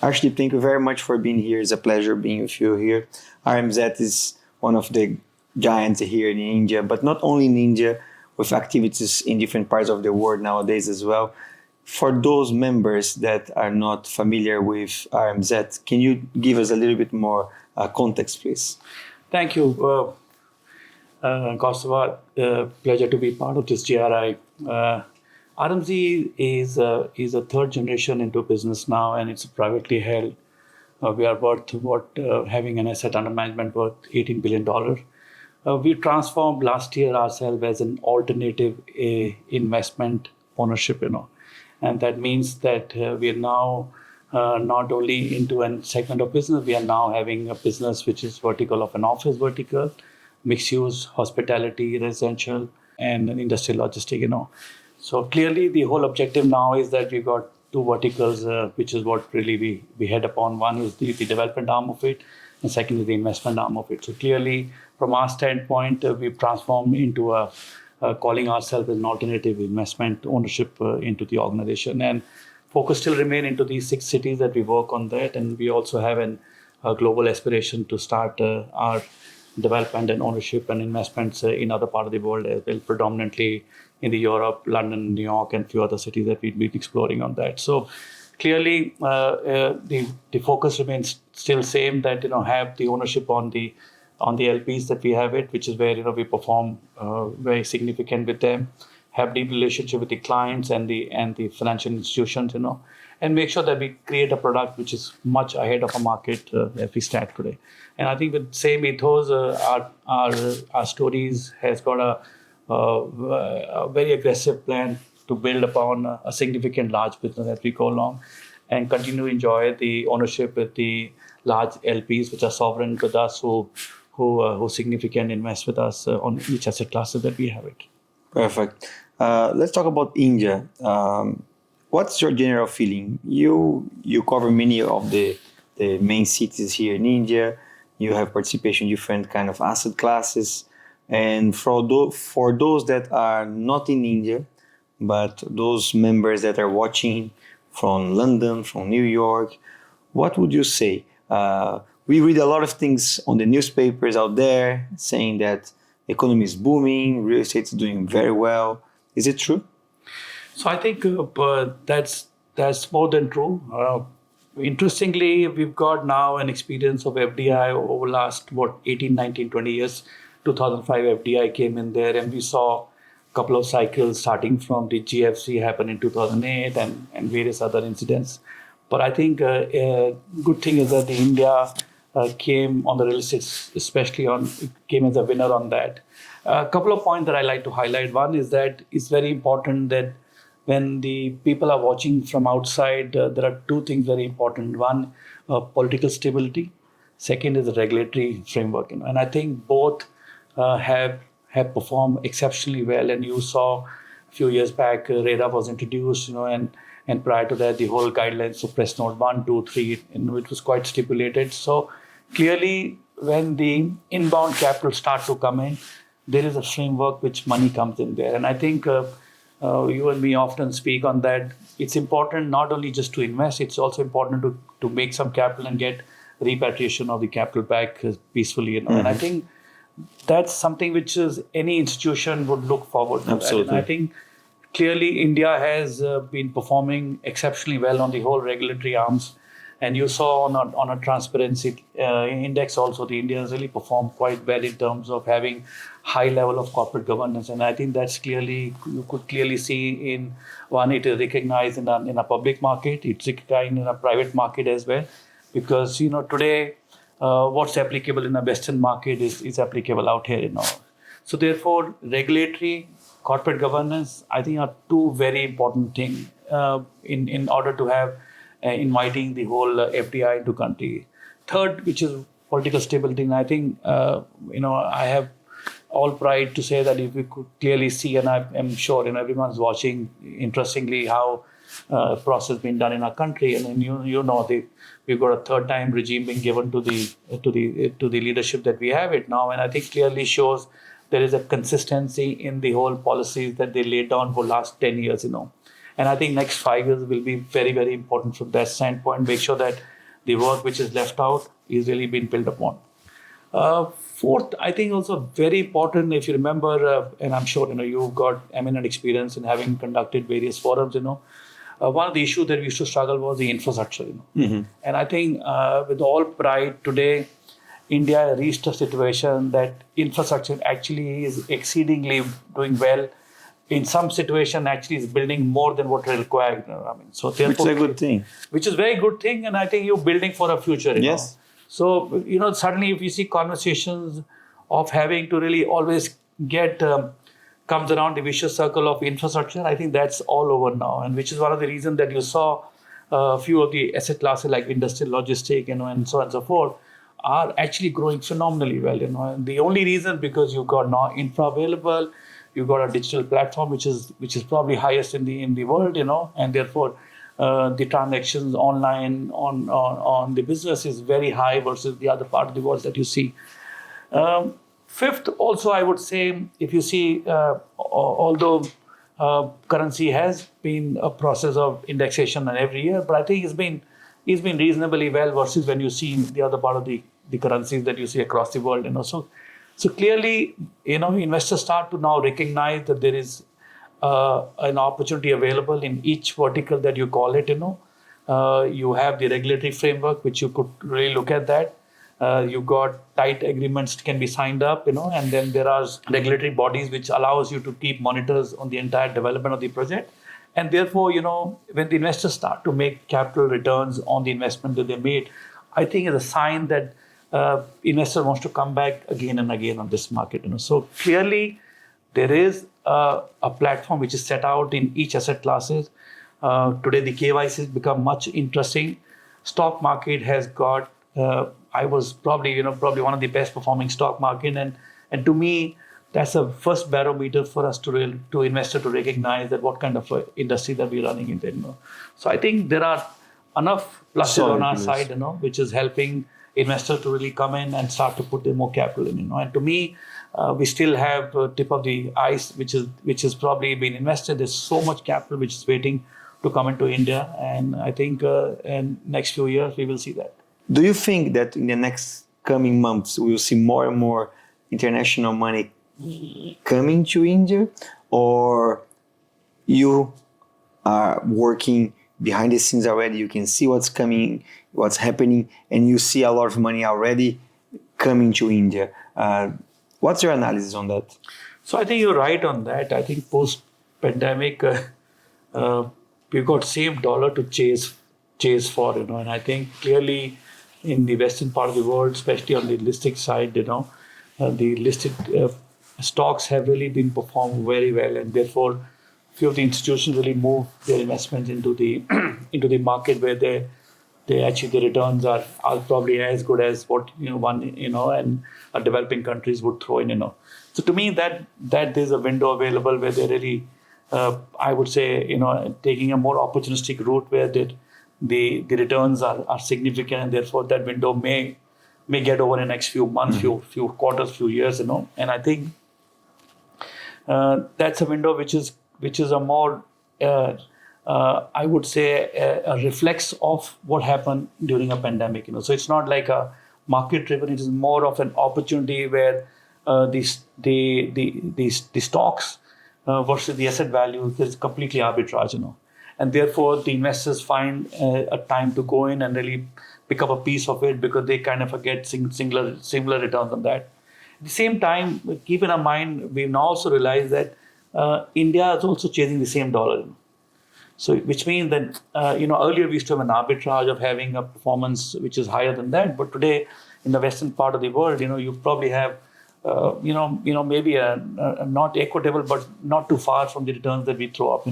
Arshdeep, thank you very much for being here. It's a pleasure being with you here. RMZ is one of the giants here in India, but not only in India, with activities in different parts of the world nowadays as well. For those members that are not familiar with RMZ, can you give us a little bit more context, please? Thank you, Gustavo. Pleasure to be part of this GRI. RMZ is a third generation into business now, and it's privately held. We are having an asset under management worth $18 billion. We transformed last year ourselves as an alternative investment ownership, and that means that we are now not only into a segment of business, we are now having a business which is vertical of an office vertical, mixed use, hospitality, residential, and an industrial logistic. So clearly the whole objective now is that we've got two verticals, which is what really we head upon. One is the development arm of it, and second is the investment arm of it. So clearly from our standpoint, we've transformed into calling ourselves an alternative investment ownership into the organization. And focus still remain into these 6 cities that we work on that. And we also have a global aspiration to start our development and ownership and investments in other part of the world as well, predominantly in the Europe, London, New York, and a few other cities that we've been exploring on that. So clearly, the focus remains still same, that have the ownership on the LPs that we have it, which is where we perform very significant with them, have deep relationship with the clients and the financial institutions, and make sure that we create a product which is much ahead of a market as we stand today. And I think with same ethos, our stories has got a very aggressive plan to build upon a significant large business as we go along, and continue to enjoy the ownership with the large LPs which are sovereign with us, who significantly invest with us on each asset classes that we have it. Perfect. Let's talk about India. What's your general feeling? You cover many of the main cities here in India. You have participation in different kind of asset classes. And for those that are not in India, but those members that are watching from London, from New York, what would you say? We read a lot of things on the newspapers out there saying that the economy is booming, real estate is doing very well. Is it true? So I think that's more than true. Interestingly, we've got now an experience of FDI over last 18, 19, 20 years. 2005 FDI came in there, and we saw a couple of cycles starting from the GFC happen in 2008 and various other incidents. But I think a good thing is that the India came on the real estate, came as a winner on that. A couple of points that I like to highlight. One is that it's very important that when the people are watching from outside, there are two things very important. One, political stability. Second is the regulatory framework. And I think both have performed exceptionally well. And you saw a few years back, RERA was introduced, and prior to that, the whole guidelines, so press note 1, 2, 3, it was quite stipulated. So clearly, when the inbound capital start to come in, there is a framework which money comes in there. And I think you and me often speak on that. It's important not only just to invest, it's also important to make some capital and get repatriation of the capital back peacefully. And I think that's something which is any institution would look forward to. Absolutely. And I think clearly India has been performing exceptionally well on the whole regulatory arms. And you saw on a transparency index also, the India has really performed quite well in terms of having high level of corporate governance. And I think that's you could clearly see in one, it is recognized in a public market, it's recognized in a private market as well. Because, today, what's applicable in a Western market is applicable out here, So therefore, regulatory, corporate governance, I think are two very important things in order to have inviting the whole FDI into country. Third, which is political stability. And I think, I have all pride to say that if we could clearly see, and I'm sure everyone's watching, interestingly, how process being done in our country, and then we've got a third-time regime being given to the leadership that we have it now, and I think clearly shows there is a consistency in the whole policies that they laid down for last 10 years, And I think next 5 years will be very, very important from that standpoint. Make sure that the work which is left out is really being built upon. Fourth, I think also very important, if you remember, and I'm sure you've got eminent experience in having conducted various forums. One of the issues that we used to struggle was the infrastructure. And I think with all pride today, India reached a situation that infrastructure actually is exceedingly doing well. In some situation, actually is building more than what required. So which is a good thing. Which is a very good thing, and I think you're building for a future. Yes. So suddenly, if you see conversations of having to really always get comes around the vicious circle of infrastructure, I think that's all over now, and which is one of the reasons that you saw a few of the asset classes like industrial logistics, and so on and so forth, are actually growing phenomenally well. And the only reason because you've got now infra available. You've got a digital platform which is probably highest in the world, and therefore the transactions online on the business is very high versus the other part of the world that you see. Fifth, also I would say, if you see, although currency has been a process of indexation and every year, but I think it's been reasonably well versus when you see the other part of the currencies that you see across the world. So clearly, investors start to now recognize that there is an opportunity available in each vertical that you call it. You have the regulatory framework, which you could really look at that. You've got tight agreements can be signed up, and then there are regulatory bodies which allows you to keep monitors on the entire development of the project. And therefore, when the investors start to make capital returns on the investment that they made, I think it's a sign that investor wants to come back again and again on this market. So clearly, there is a platform which is set out in each asset classes. Today, the KYC has become much interesting. Stock market has got. I was probably one of the best performing stock market, and to me, that's a first barometer for us to investor to recognize that what kind of industry that we're running into. So I think there are enough pluses on our side, which is helping investors to really come in and start to put in more capital in. And to me, we still have tip of the ice, which is probably been invested. There's so much capital which is waiting to come into India, and I think in next few years we will see that. Do you think that in the next coming months we will see more and more international money coming to India, or you are working behind the scenes already? You can see what's coming, what's happening, and you see a lot of money already coming to India. What's your analysis on that? So I think you're right on that. I think post-pandemic, we've got same dollar to chase for, and I think clearly in the western part of the world, especially on the listed side, the listed stocks have really been performed very well, and therefore few of the institutions really move their investments into the into the market where they actually the returns are probably as good as what and developing countries would throw in. So to me that there's a window available where they really I would say taking a more opportunistic route where the returns are significant, and therefore that window may get over in the next few months, few quarters, few years, and I think that's a window which is a more I would say a reflex of what happened during a pandemic. So it's not like a market driven; it is more of an opportunity where the stocks versus the asset value is completely arbitrage. And therefore the investors find a time to go in and really pick up a piece of it because they kind of get similar returns on that. At the same time, keep in our mind, we've now also realized that India is also chasing the same dollar. So, which means that earlier we used to have an arbitrage of having a performance which is higher than that, but today in the western part of the world, you probably have maybe a not equitable, but not too far from the returns that we throw up.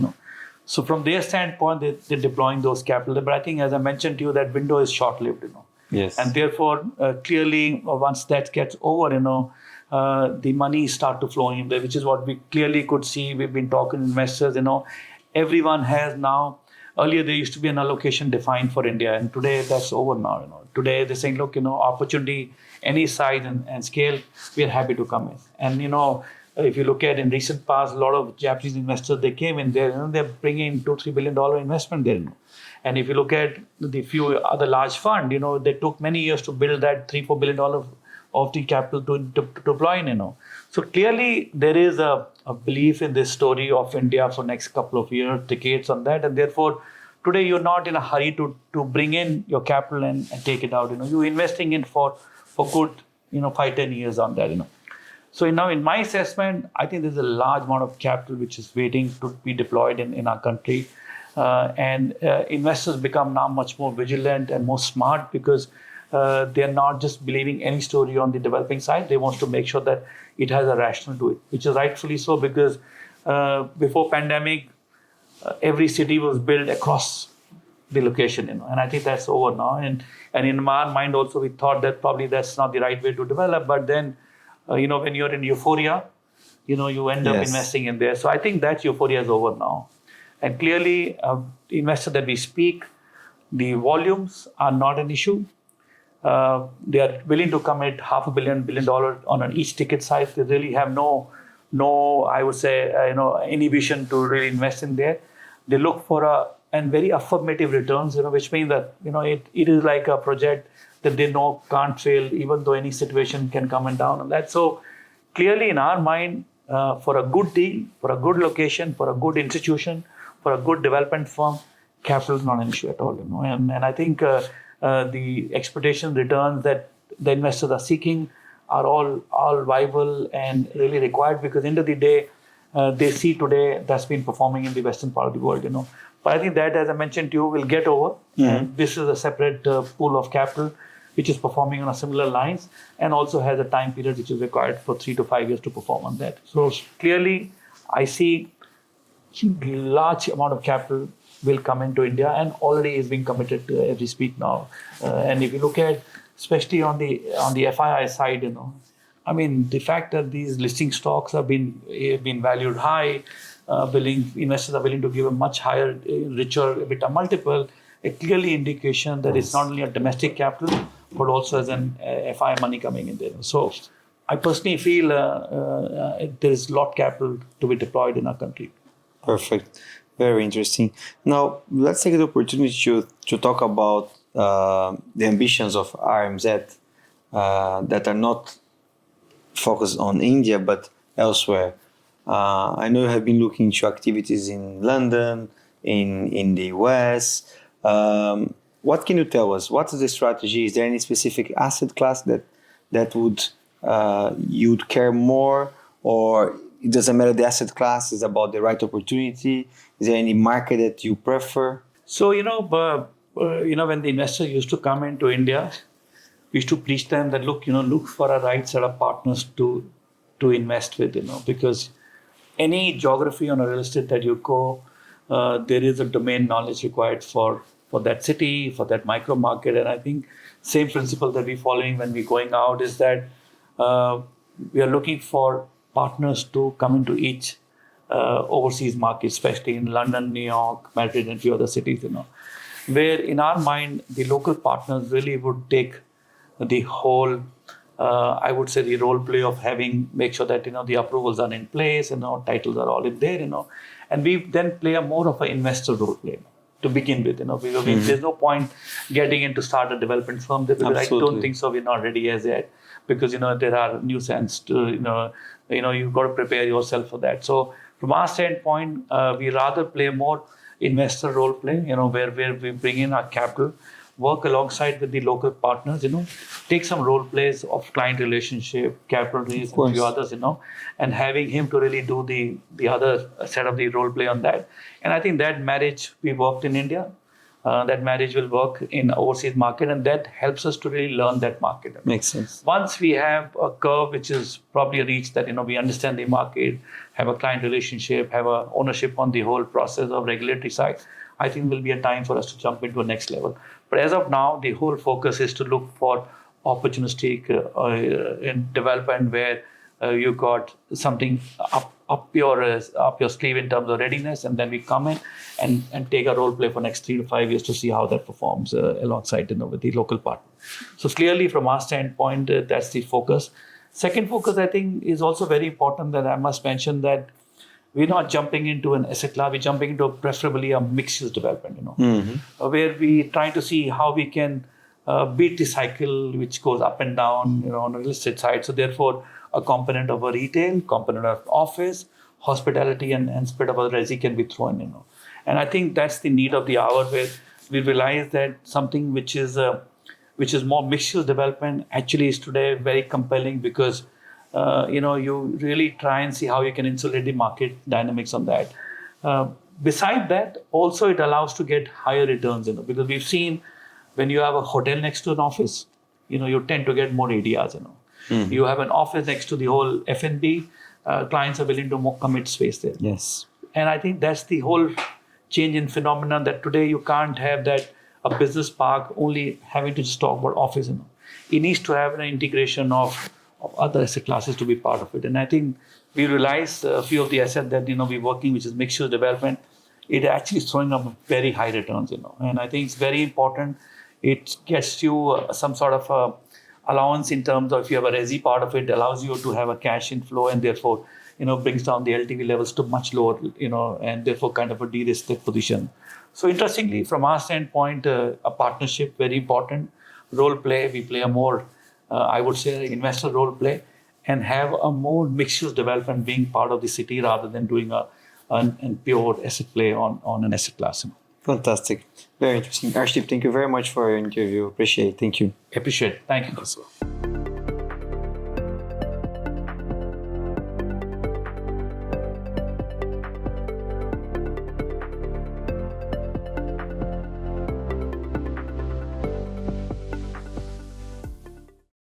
So from their standpoint, they're deploying those capital. But I think, as I mentioned to you, that window is short-lived. Yes. And therefore, clearly, once that gets over, the money start to flow in there, which is what we clearly could see. We've been talking to investors. Everyone has now. Earlier, there used to be an allocation defined for India, and today that's over now. Today they're saying, look, opportunity, any size and scale, we are happy to come in. And if you look at in recent past, a lot of Japanese investors, they came in there, they're bringing in $2-3 billion investment there. And if you look at the few other large fund, they took many years to build that $3-4 billion of the capital to deploy in. So clearly there is a belief in this story of India for next couple of years, decades on that, and therefore today you're not in a hurry to bring in your capital and take it out. You're investing in for good 5-10 years on that. So now in my assessment, I think there's a large amount of capital which is waiting to be deployed in our country. And investors become now much more vigilant and more smart because they're not just believing any story on the developing side. They want to make sure that it has a rationale to it, which is rightfully so because before pandemic, every city was built across the location, and I think that's over now. And in my mind also, we thought that probably that's not the right way to develop. But then, when you're in euphoria, you end up investing in there. So I think that euphoria is over now. And clearly, the investor that we speak, the volumes are not an issue. They are willing to commit $500 million, $1 billion on each ticket size. They really have no, I would say, inhibition to really invest in there. They look for very affirmative returns, which means that, it is like a project that they know can't fail, even though any situation can come and down on that. So clearly in our mind, for a good deal, for a good location, for a good institution, for a good development firm, capital is not an issue at all, And I think the expectation returns that the investors are seeking are all viable and really required because end of the day, they see today that's been performing in the western part of the world, But I think that, as I mentioned to you, will get over. And this is a separate pool of capital which is performing on a similar lines and also has a time period which is required for 3 to 5 years to perform on that. So clearly, I see large amount of capital will come into India and already is being committed as we speak now. And if you look at, especially on the FII side, the fact that these listing stocks have been valued high, investors are willing to give a much higher, richer EBITDA multiple, a clearly indication that it's not only a domestic capital, but also as an FII money coming in there. So I personally feel there is a lot of capital to be deployed in our country. Perfect. Very interesting. Now, let's take the opportunity to talk about the ambitions of RMZ that are not focused on India, but elsewhere. I know you have been looking into activities in London, in the US. What can you tell us? What is the strategy? Is there any specific asset class that would you'd care more, or it doesn't matter the asset class? It's about the right opportunity. Is there any market that you prefer? So when the investor used to come into India, we used to preach them that look for a right set of partners to invest with, because any geography on a real estate that you go, there is a domain knowledge required for that city, for that micro market. And I think same principle that we're following when we're going out is that we are looking for partners to come into each overseas market, especially in London, New York, Madrid, and a few other cities, where in our mind, the local partners really would take the whole, I would say, the role play of make sure that, the approvals are in place, titles are all in there, and we then play a more of an investor role play to begin with, There's no point getting in to start a development firm there because Absolutely. I don't think so. We're not ready as yet because, there are nuisance to, you've got to prepare yourself for that. So from our standpoint, we rather play more investor role play, where we bring in our capital, work alongside with the local partners, take some role plays of client relationship, capital raise, and a few others, and having him to really do the other set of the role play on that. And I think that marriage we worked in India, that marriage will work in overseas market, and that helps us to really learn that market. Makes sense. Once we have a curve which is probably reached that, we understand the market, have a client relationship, have a ownership on the whole process of regulatory side, I think will be a time for us to jump into a next level. But as of now, the whole focus is to look for opportunistic in development where you got something up your sleeve in terms of readiness, and then we come in and take a role play for next 3 to 5 years to see how that performs alongside with the local partner. So clearly, from our standpoint, that's the focus. Second focus, I think, is also very important, that I must mention that we're not jumping into an asset class, we're jumping into preferably a mixed-use development, where we trying to see how we can beat the cycle which goes up and down, on the real estate side. So therefore, a component of a retail, component of office, hospitality, and spread of a resi can be thrown, And I think that's the need of the hour, where we realize that something which is more mixed-use development actually is today very compelling, because you really try and see how you can insulate the market dynamics on that. Beside that, also it allows to get higher returns, because we've seen when you have a hotel next to an office, you tend to get more ADRs, You have an office next to the whole F&B, clients are willing to more commit space there. Yes. And I think that's the whole change in phenomenon, that today you can't have that a business park only having to just talk about office. It needs to have an integration of other asset classes to be part of it. And I think we realize a few of the assets that we're working, which is mixed-use development, it actually is throwing up very high returns. And I think it's very important. It gets you some sort of allowance in terms of, if you have a resi part of it, allows you to have a cash inflow, and therefore brings down the LTV levels to much lower, and therefore kind of a de-risked position. So interestingly, from our standpoint, a partnership, very important role play. We play a more, I would say, investor role play, and have a more mixed-use development being part of the city rather than doing a pure asset play on an asset class. Fantastic. Very interesting. Arshdeep, thank you very much for your interview. Appreciate it. Thank you. Appreciate it. Thank you.